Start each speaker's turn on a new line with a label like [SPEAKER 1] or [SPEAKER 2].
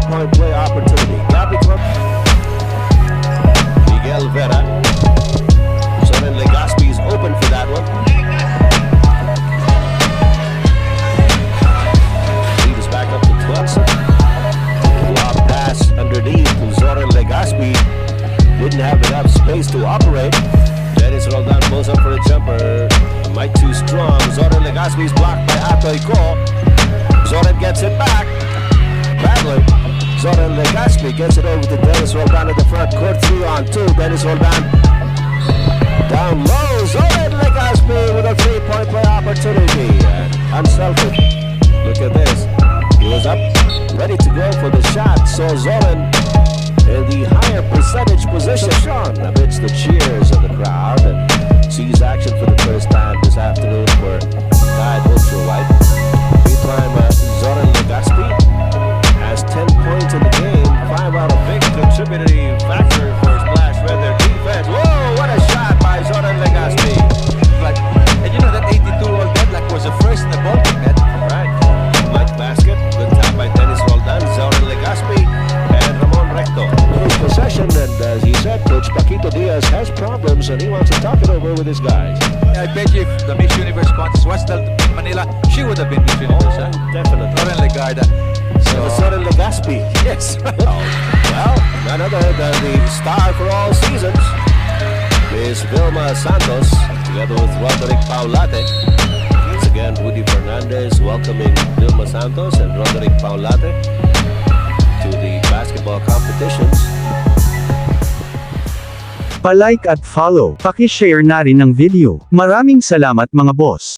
[SPEAKER 1] 3-point play opportunity. Gabby Club. Miguel Vera. Zoran Legaspi is open for that one. Lead is back up to 12. Lob pass underneath to Zoran Legaspi. Didn't have enough space to operate. Dennis Roldan pulls up for a jumper. Might too strong. Zoran Legaspi is blocked by Atoy Ko. Zoran gets it back. Battling. Zoran Legaspi gets it over to Dennis Roldan at the front court. 3-on-2. Dennis Roldan down low. Zoran Legaspi with a 3-point play opportunity. Unselfish. Look at this. He was up, ready to go for the shot. So Zoran in the higher percentage position. Sean amidst the cheers of the crowd sees action for the first time this afternoon for Tide Ultra White. Meantime, Zoran Legaspi has 10 points in the game. 5 out of big contributing factor for Splash Red. Their defense. Whoa, what a shot by Zoran Legaspi.
[SPEAKER 2] And you know that 82-year-old deadlock was the first in the ball game, man.
[SPEAKER 1] Right. Mike basket. Good tap by Dennis Roldan, Zoran Legaspi, and Ramon Recto. His possession, and as he said, Coach Paquito Diaz has problems and he wants to talk it over with his guys.
[SPEAKER 2] I bet you if the Miss Universe contest was held in Manila, she would have been Miss Universe. Huh?
[SPEAKER 1] Definitely.
[SPEAKER 2] Lauren Legarda. So,
[SPEAKER 1] Zoran Legaspi.
[SPEAKER 2] yes.
[SPEAKER 1] Well, none other than the star for all seasons is Vilma Santos, together with Roderick Paulate. Once again, Rudy Fernandez welcoming Vilma Santos and Roderick Paulate to the basketball competitions.
[SPEAKER 3] Pa-like at follow, paki-share na rin ng video. Maraming salamat mga boss.